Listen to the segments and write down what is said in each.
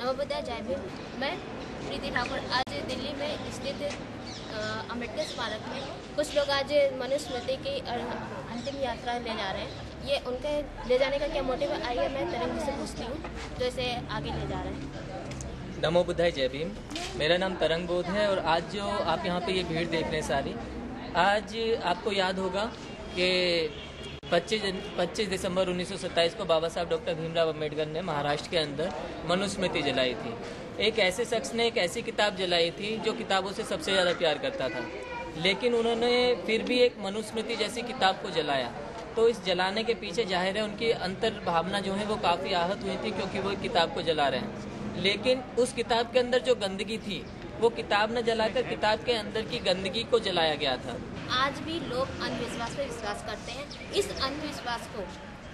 नमोबुद्धाय जय भीम। मैं प्रीति ठाकुर आज दिल्ली में स्थित अम्बेडकर स्मारक में कुछ लोग आज मनुस्मृति की अंतिम यात्रा ले जा रहे हैं। ये उनके ले जाने का क्या मोटिव है, आइए मैं तरंग से पूछती हूँ जो इसे आगे ले जा रहे हैं। नमो बुद्धाय जय भीम। मेरा नाम तरंग बोध है और आज जो आप यहाँ पे ये भीड़ देख रहे हैं सारी, आज आपको याद होगा कि 25 दिसंबर 1927 को बाबा साहब डॉक्टर भीमराव अम्बेडकर ने महाराष्ट्र के अंदर मनुस्मृति जलाई थी। एक ऐसे शख्स ने एक ऐसी किताब जलाई थी जो किताबों से सबसे ज़्यादा प्यार करता था, लेकिन उन्होंने फिर भी एक मनुस्मृति जैसी किताब को जलाया। तो इस जलाने के पीछे जाहिर है उनकी अंतर भावना जो है वो काफ़ी आहत हुई थी, क्योंकि वो किताब को जला रहे हैं। लेकिन उस किताब के अंदर जो गंदगी थी वो किताब न जलाकर किताब के अंदर की गंदगी को जलाया गया था। आज भी लोग अंधविश्वास पर विश्वास करते हैं। इस अंधविश्वास को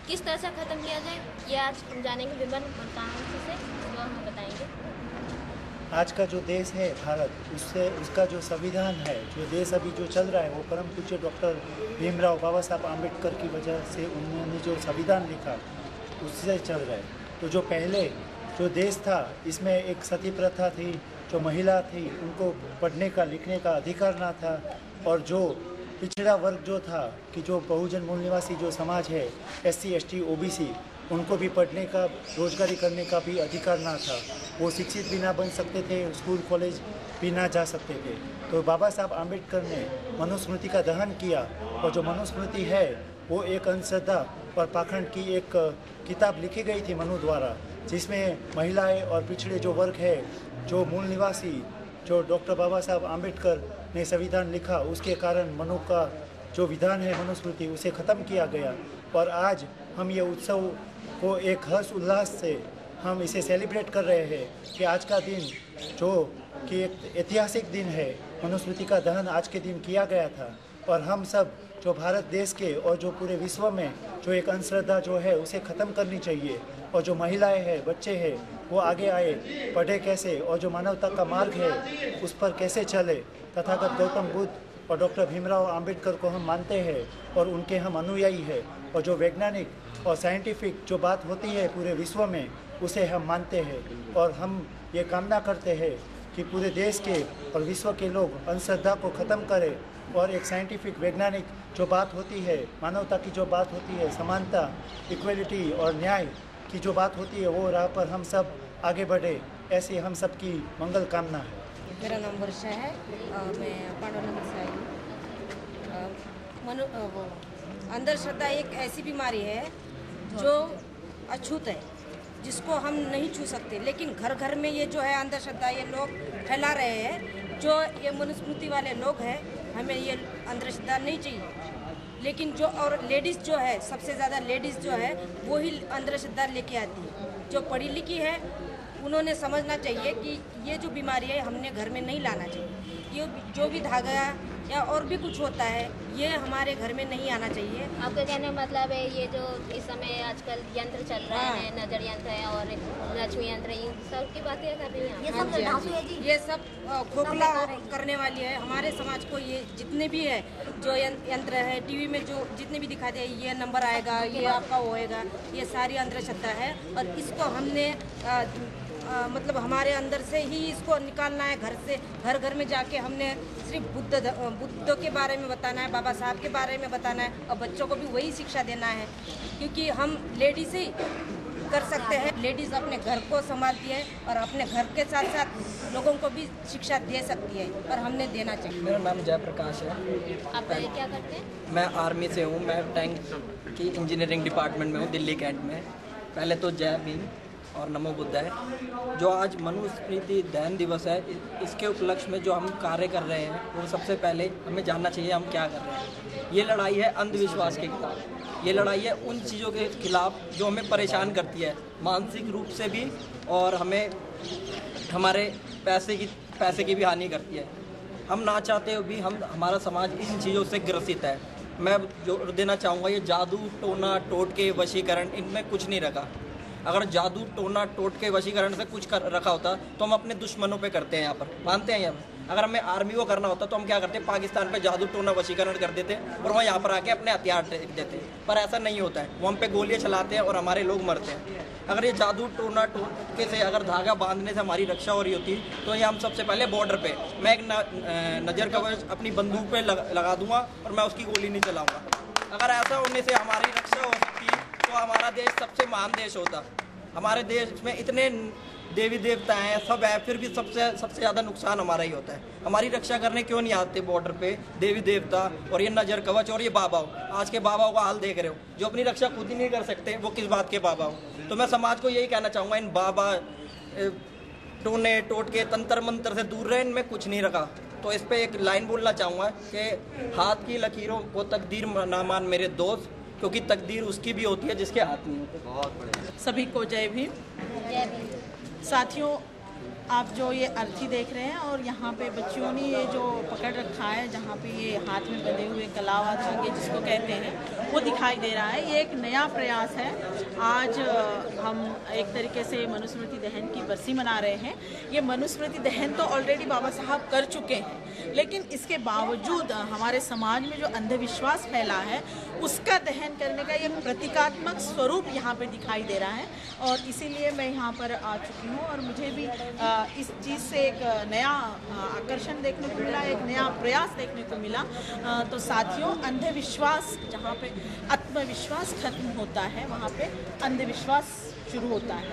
किस तरह से खत्म किया जाए, ये आज हम जानेंगे विभिन्न प्रधानमंत्री से, जो हमें बताएंगे। आज का जो देश है भारत, उससे उसका जो संविधान है, जो देश अभी जो चल रहा है, वो परम पूज्य डॉक्टर भीमराव बाबा साहब आम्बेडकर की वजह से उन्होंने जो संविधान लिखा उससे चल रहा है। तो जो पहले जो देश था, इसमें एक सती प्रथा थी, जो महिला थी उनको पढ़ने का लिखने का अधिकार ना था, और जो पिछड़ा वर्ग जो था कि जो बहुजन मूल निवासी जो समाज है, SC ST OBC, उनको भी पढ़ने का रोजगारी करने का भी अधिकार ना था। वो शिक्षित भी ना बन सकते थे, स्कूल कॉलेज भी ना जा सकते थे। तो बाबा साहब आम्बेडकर ने मनुस्मृति का दहन किया, और जो मनुस्मृति है वो एक अंधश्रद्धा और पाखंड की एक किताब लिखी गई थी मनु द्वारा, जिसमें महिलाएं और पिछड़े जो वर्ग है, जो मूल निवासी, जो डॉक्टर बाबा साहब आम्बेडकर ने संविधान लिखा, उसके कारण मनु का जो विधान है मनुस्मृति, उसे ख़त्म किया गया। और आज हम ये उत्सव को एक हर्ष उल्लास से हम इसे सेलिब्रेट कर रहे हैं कि आज का दिन जो कि एक ऐतिहासिक दिन है, मनुस्मृति का दहन आज के दिन किया गया था। और हम सब जो भारत देश के और जो पूरे विश्व में जो एक अंधश्रद्धा जो है उसे ख़त्म करनी चाहिए, और जो महिलाएं हैं, बच्चे हैं, वो आगे आए, पढ़े कैसे, और जो मानवता का मार्ग है उस पर कैसे चले। तथागत गौतम बुद्ध और डॉक्टर भीमराव आम्बेडकर को हम मानते हैं और उनके हम अनुयायी हैं, और जो वैज्ञानिक और साइंटिफिक जो बात होती है पूरे विश्व में उसे हम मानते हैं। और हम ये कामना करते हैं कि पूरे देश के और विश्व के लोग अंधश्रद्धा को ख़त्म करें, और एक साइंटिफिक वैज्ञानिक जो बात होती है, मानवता की जो बात होती है, समानता, इक्वलिटी और न्याय की जो बात होती है, वो राह पर हम सब आगे बढ़े, ऐसी हम सब की मंगल कामना है। मेरा नाम वर्षा है, मैं पांडवनगर से आई हूँ। अंधश्रद्धा एक ऐसी बीमारी है जो अछूत है, जिसको हम नहीं छू सकते, लेकिन घर घर में ये जो है अंधश्रद्धा ये लोग फैला रहे हैं। जो ये मनुस्मृति वाले लोग हैं, हमें ये अंधश्रद्धा नहीं चाहिए, लेकिन जो और लेडीज़ जो है, सबसे ज़्यादा लेडीज़ जो है वो ही अंधश्रद्धा लेके आती है। जो पढ़ी लिखी है उन्होंने समझना चाहिए कि ये जो बीमारी है हमने घर में नहीं लाना चाहिए। ये जो भी धागा या और भी कुछ होता है ये हमारे घर में नहीं आना चाहिए। आपका कहने का मतलब है ये जो इस समय आजकल यंत्र चल रहा है, नजर यंत्र है और लक्ष्मी यंत्र, इन सब की बातें कर रही हैं। ये सब खोखला करने वाली है हमारे समाज को। ये जितने भी है जो यंत्र है, टीवी में जो जितने भी दिखाते हैं, ये नंबर आएगा, ये आपका होएगा, ये सारी अंधश्रद्धा है। और इसको हमने मतलब हमारे अंदर से ही इसको निकालना है। घर से घर घर में जाके हमने सिर्फ बुद्ध के बारे में बताना है, बाबा साहब के बारे में बताना है, और बच्चों को भी वही शिक्षा देना है, क्योंकि हम लेडीज़ ही कर सकते हैं। लेडीज़ अपने घर को संभालती है और अपने घर के साथ साथ लोगों को भी शिक्षा दे सकती है, और हमने देना चाहिए। मेरा नाम जयप्रकाश है। आप क्या करते हैं? मैं आर्मी से हूँ। मैं टैंक की इंजीनियरिंग डिपार्टमेंट में हूँ, दिल्ली कैंट में। पहले तो जय भीम और नमो बुद्धाय। जो आज मनुस्मृति दहन दिवस है, इसके उपलक्ष्य में जो हम कार्य कर रहे हैं वो सबसे पहले हमें जानना चाहिए हम क्या कर रहे हैं। ये लड़ाई है अंधविश्वास के खिलाफ, ये लड़ाई है उन चीज़ों के खिलाफ जो हमें परेशान करती है मानसिक रूप से भी, और हमें हमारे पैसे की भी हानि करती है। हम ना चाहते हुए भी हमारा समाज इन चीज़ों से ग्रसित है। मैं जोर देना चाहूँगा, ये जादू टोना टोटके वशीकरण, इनमें कुछ नहीं रखा। अगर जादू टोना टोटके वशीकरण से कुछ रखा होता तो हम अपने दुश्मनों पे करते हैं। यहाँ पर मानते हैं, यहाँ अगर हमें आर्मी को करना होता तो हम क्या करते, पाकिस्तान पे जादू टोना वशीकरण कर देते और वह यहाँ पर आके अपने हथियार टेक देते, पर ऐसा नहीं होता है। वो हम पे गोलियाँ चलाते हैं और हमारे लोग मरते हैं। अगर ये जादू टोना टोटके से अगर धागा बांधने से हमारी रक्षा हो रही होती तो ये हम सबसे पहले बॉर्डर पे मैं एक नज़र कवच अपनी बंदूक पे लगा दूंगा और मैं उसकी गोली नहीं चलाऊंगा। अगर ऐसा होने से हमारी रक्षा हो सकती तो हमारा देश सबसे महान देश होता। हमारे देश में इतने देवी देवता हैं, सब है, फिर भी सबसे ज़्यादा नुकसान हमारा ही होता है। हमारी रक्षा करने क्यों नहीं आते बॉर्डर पे देवी देवता और ये नज़र कवच और ये बाबाओं। आज के बाबाओं का हाल देख रहे हो, जो अपनी रक्षा खुद ही नहीं कर सकते, वो किस बात के बाबा हो। तो मैं समाज को यही कहना चाहूँगा, इन बाबा टोने टोटके तंत्र मंत्र से दूर रहे, इनमें कुछ नहीं रखा। तो इस पर एक लाइन बोलना चाहूँगा कि हाथ की लकीरों को तकदीर ना मान मेरे दोस्त, क्योंकि तकदीर उसकी भी होती है जिसके हाथ में होती है। बहुत बढ़िया। सभी को जय भीम। साथियों, आप जो ये अर्थी देख रहे हैं और यहाँ पे बच्चियों ने ये जो पकड़ रखा है, जहाँ पे ये हाथ में बंधे हुए कलावा धागे जिसको कहते हैं, वो दिखाई दे रहा है। ये एक नया प्रयास है। आज हम एक तरीके से मनुस्मृति दहन की बरसी मना रहे हैं। ये मनुस्मृति दहन तो ऑलरेडी बाबा साहब कर चुके हैं, लेकिन इसके बावजूद हमारे समाज में जो अंधविश्वास फैला है उसका दहन करने का एक प्रतीकात्मक स्वरूप यहाँ पे दिखाई दे रहा है। और इसीलिए मैं यहाँ पर आ चुकी हूँ और मुझे भी इस चीज़ से एक नया आकर्षण देखने को मिला, एक नया प्रयास देखने को मिला। तो साथियों, अंधविश्वास जहाँ पे आत्मविश्वास खत्म होता है, वहाँ पे अंधविश्वास शुरू होता है।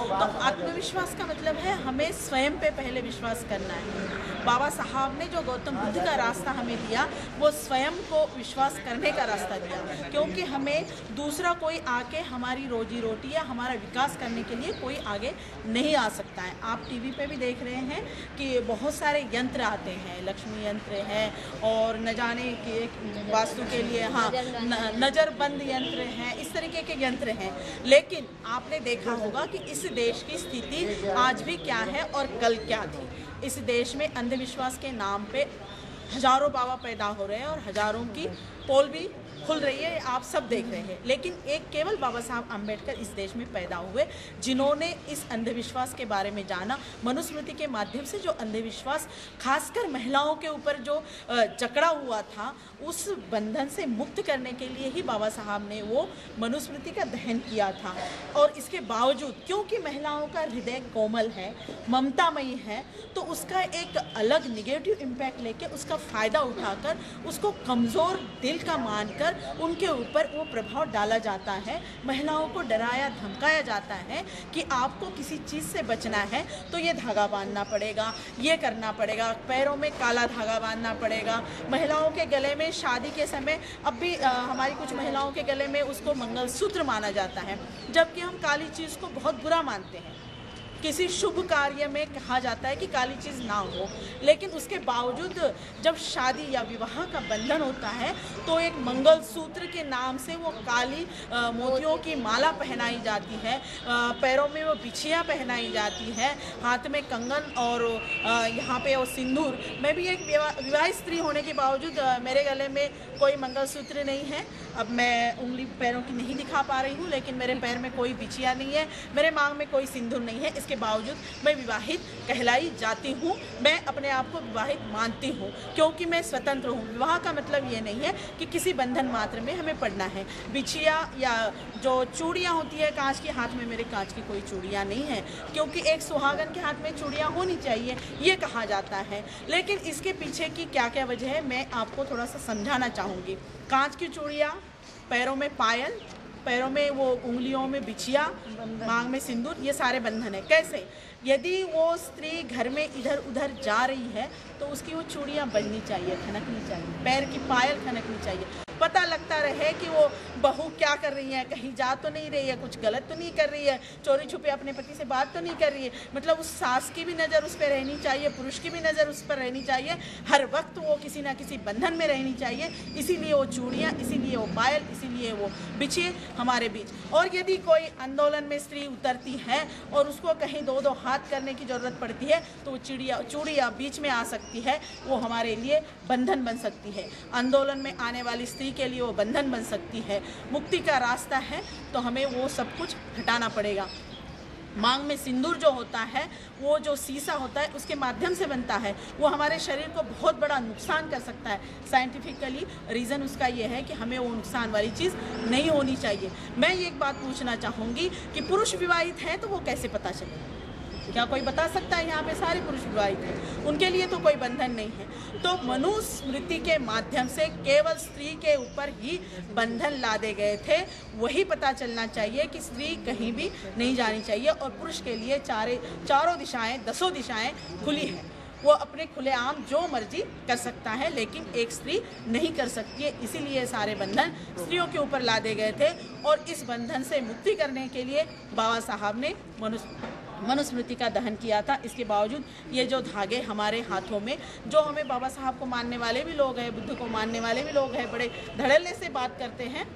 तो आत्मविश्वास का मतलब है हमें स्वयं पे पहले विश्वास करना है। बाबा साहब ने जो गौतम बुद्ध का रास्ता हमें दिया, वो स्वयं को विश्वास करने का रास्ता दिया, क्योंकि हमें दूसरा कोई आके हमारी रोजी रोटी या हमारा विकास करने के लिए कोई आगे नहीं आ सकता है। आप टीवी पे भी देख रहे हैं कि बहुत सारे यंत्र आते हैं, लक्ष्मी यंत्र है और न जाने के वास्तु के लिए नज़रबंद यंत्र हैं, इस तरीके के यंत्र हैं। लेकिन आपने देखा होगा कि इस देश की स्थिति आज भी क्या है और कल क्या थी। इस देश में अंधविश्वास के नाम पे हजारों बाबा पैदा हो रहे हैं और हजारों की पोल भी खुल रही है, आप सब देख रहे हैं। लेकिन एक केवल बाबा साहब आम्बेडकर इस देश में पैदा हुए जिन्होंने इस अंधविश्वास के बारे में जाना। मनुस्मृति के माध्यम से जो अंधविश्वास खासकर महिलाओं के ऊपर जो जकड़ा हुआ था, उस बंधन से मुक्त करने के लिए ही बाबा साहब ने वो मनुस्मृति का दहन किया था। और इसके बावजूद, क्योंकि महिलाओं का हृदय कोमल है, ममतामयी है, तो उसका एक अलग निगेटिव इम्पैक्ट लेके उसका फ़ायदा उठाकर उसको कमज़ोर दिल का मानकर उनके ऊपर वो प्रभाव डाला जाता है। महिलाओं को डराया धमकाया जाता है कि आपको किसी चीज़ से बचना है तो ये धागा बांधना पड़ेगा, ये करना पड़ेगा, पैरों में काला धागा बांधना पड़ेगा। महिलाओं के गले में शादी के समय अब भी हमारी कुछ महिलाओं के गले में उसको मंगलसूत्र माना जाता है, जबकि हम काली चीज़ को बहुत बुरा मानते हैं। किसी शुभ कार्य में कहा जाता है कि काली चीज़ ना हो, लेकिन उसके बावजूद जब शादी या विवाह का बंधन होता है तो एक मंगलसूत्र के नाम से वो काली मोतियों की माला पहनाई जाती है, पैरों में वो बिछियाँ पहनाई जाती है, हाथ में कंगन और यहाँ पे वो सिंदूर। मैं भी एक विवाहित स्त्री होने के बावजूद मेरे गले में कोई मंगलसूत्र नहीं है। अब मैं उंगली पैरों की नहीं दिखा पा रही हूँ, लेकिन मेरे पैर में कोई बिछिया नहीं है, मेरे मांग में कोई सिंदूर नहीं है। इसके बावजूद मैं विवाहित कहलाई जाती हूँ। मैं अपने आप को विवाहित मानती हूँ क्योंकि मैं स्वतंत्र हूँ। विवाह का मतलब ये नहीं है कि किसी बंधन मात्र में हमें पड़ना है। बिछिया या जो चूड़ियाँ होती है कांच के, हाथ में मेरे कांच की कोई चूड़ियाँ नहीं है, क्योंकि एक सुहागन के हाथ में चूड़ियाँ होनी चाहिए, ये कहा जाता है। लेकिन इसके पीछे की क्या क्या वजह है, मैं आपको थोड़ा सा समझाना चाहूँगी। कांच की चूड़ियाँ, पैरों में पायल, पैरों में वो उंगलियों में बिछिया, मांग में सिंदूर, ये सारे बंधन है। कैसे? यदि वो स्त्री घर में इधर उधर जा रही है तो उसकी वो चूड़ियाँ बजनी चाहिए, खनकनी चाहिए, पैर की पायल खनकनी चाहिए, पता लगता रहे कि वो बहू क्या कर रही है, कहीं जा तो नहीं रही है, कुछ गलत तो नहीं कर रही है, चोरी छुपे अपने पति से बात तो नहीं कर रही है। मतलब उस सास की भी नज़र उस पर रहनी चाहिए, पुरुष की भी नज़र उस पर रहनी चाहिए, हर वक्त वो किसी ना किसी बंधन में रहनी चाहिए। इसीलिए वो चूड़ियाँ, इसीलिए वो पायल, इसीलिए वो बिछिए हमारे बीच। और यदि कोई आंदोलन में स्त्री उतरती है और उसको कहीं दो दो हाथ करने की ज़रूरत पड़ती है तो वो चूड़ियाँ बीच में आ सकती है, वो हमारे लिए बंधन बन सकती है। आंदोलन में आने वाली स्त्री के लिए वो बंधन बन सकती है। मुक्ति का रास्ता है तो हमें वो सब कुछ हटाना पड़ेगा। मांग में सिंदूर जो होता है, वो जो शीशा होता है उसके माध्यम से बनता है, वो हमारे शरीर को बहुत बड़ा नुकसान कर सकता है। साइंटिफिकली रीज़न उसका ये है कि हमें वो नुकसान वाली चीज़ नहीं होनी चाहिए। मैं ये एक बात पूछना चाहूँगी कि पुरुष विवाहित हैं तो वो कैसे पता चले? क्या कोई बता सकता है? यहाँ पे सारे पुरुष विवाहित हैं, उनके लिए तो कोई बंधन नहीं है। तो मनुस्मृति के माध्यम से केवल स्त्री के ऊपर ही बंधन लादे गए थे। वही पता चलना चाहिए कि स्त्री कहीं भी नहीं जानी चाहिए और पुरुष के लिए चारों दिशाएं, 10 दिशाएं खुली हैं। वो अपने खुलेआम जो मर्जी कर सकता है, लेकिन एक स्त्री नहीं कर सकती है। इसीलिए सारे बंधन स्त्रियों के ऊपर लादे गए थे और इस बंधन से मुक्ति करने के लिए बाबा साहब ने मनुस्मृति का दहन किया था। इसके बावजूद ये जो धागे हमारे हाथों में, जो हमें बाबा साहब को मानने वाले भी लोग हैं, बुद्ध को मानने वाले भी लोग हैं, बड़े धड़ल्ले से बात करते हैं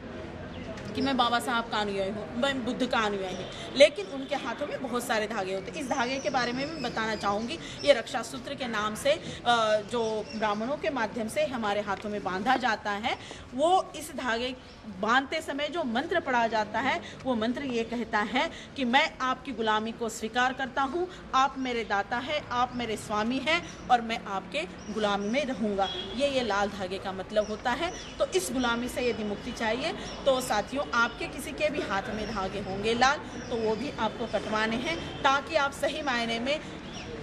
कि मैं बाबा साहब का अनुयायी हूँ, मैं बुद्ध का अनुयायी हूँ, लेकिन उनके हाथों में बहुत सारे धागे होते हैं। इस धागे के बारे में भी बताना चाहूँगी। ये रक्षा सूत्र के नाम से जो ब्राह्मणों के माध्यम से हमारे हाथों में बांधा जाता है, वो इस धागे बांधते समय जो मंत्र पढ़ा जाता है, वो मंत्र ये कहता है कि मैं आपकी गुलामी को स्वीकार करता हूँ, आप मेरे दाता हैं, आप मेरे स्वामी हैं और मैं आपके गुलामी में रहूँगा। ये लाल धागे का मतलब होता है। तो इस गुलामी से यदि मुक्ति चाहिए तो साथियों, आपके किसी के भी हाथ में धागे होंगे लाल, तो वो भी आपको कटवाने हैं, ताकि आप सही मायने में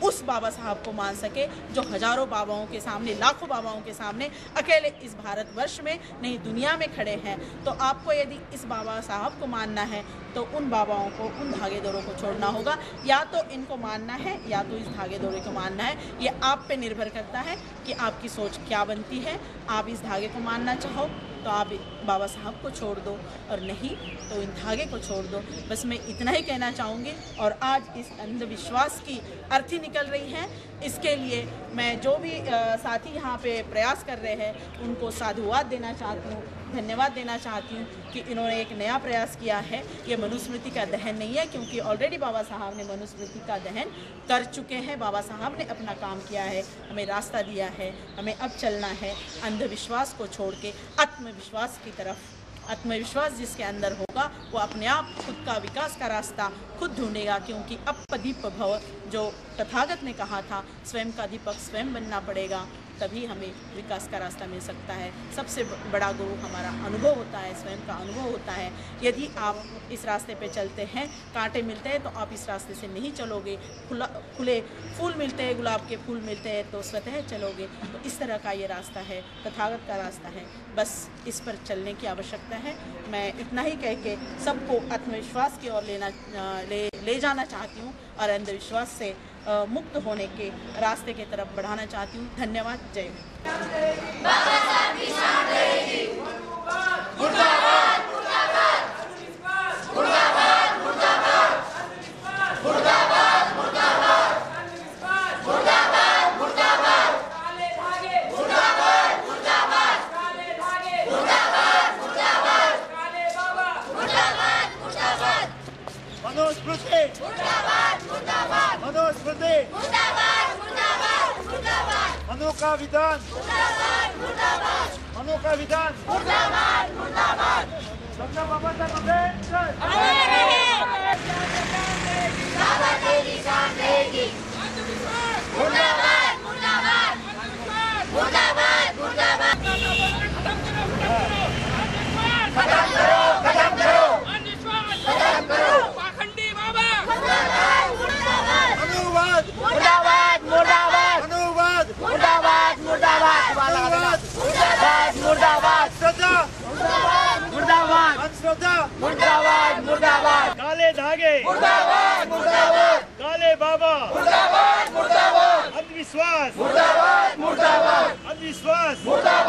उस बाबा साहब को मान सके जो हजारों बाबाओं के सामने, लाखों बाबाओं के सामने अकेले इस भारतवर्ष में नहीं दुनिया में खड़े हैं। तो आपको यदि इस बाबा साहब को मानना है तो उन बाबाओं को, उन धागेदारों को छोड़ना होगा। या तो इनको मानना है या तो इस धागेदारों को मानना है। ये आप पे निर्भर करता है कि आपकी सोच क्या बनती है। आप इस धागे को मानना चाहो तो आप बाबा साहब को छोड़ दो, और नहीं तो इन धागे को छोड़ दो। बस मैं इतना ही कहना चाहूँगी। और आज इस अंधविश्वास की अर्थी निकल रही है, इसके लिए मैं जो भी साथी यहाँ पे प्रयास कर रहे हैं उनको साधुवाद देना चाहती हूँ, धन्यवाद देना चाहती हूँ कि इन्होंने एक नया प्रयास किया है। ये मनुस्मृति का दहन नहीं है, क्योंकि ऑलरेडी बाबा साहब ने मनुस्मृति का दहन कर चुके हैं। बाबा साहब ने अपना काम किया है, हमें रास्ता दिया है, हमें अब चलना है अंधविश्वास को छोड़ के आत्मविश्वास की तरफ। आत्मविश्वास जिसके अंदर होगा वो अपने आप खुद का विकास का रास्ता खुद ढूंढेगा, क्योंकि अपदीप भव जो तथागत ने कहा था, स्वयं का दीपक स्वयं बनना पड़ेगा, तभी हमें विकास का रास्ता मिल सकता है। सबसे बड़ा गुरु हमारा अनुभव होता है, स्वयं का अनुभव होता है। यदि आप इस रास्ते पे चलते हैं, कांटे मिलते हैं तो आप इस रास्ते से नहीं चलोगे। खुले फूल मिलते हैं, गुलाब के फूल मिलते हैं तो स्वतः चलोगे। तो इस तरह का ये रास्ता है, तथागत का रास्ता है। बस इस पर चलने की आवश्यकता है। मैं इतना ही कह के सबको आत्मविश्वास की ओर ले जाना चाहती हूँ और अंधविश्वास से मुक्त होने के रास्ते की तरफ बढ़ाना चाहती हूँ। धन्यवाद। जय मनु का विधान, मनु का विधान, डॉक्टर बाबा साहब अम्बेडकर मुर्दाबाद, मुर्दाबाद, काले धागे मुर्दाबाद, मुर्दाबाद, काले बाबा मुर्दाबाद, मुर्दाबाद, अंधविश्वास मुर्दाबाद, मुर्दाबाद, अंधविश्वास मुर्दाबाद।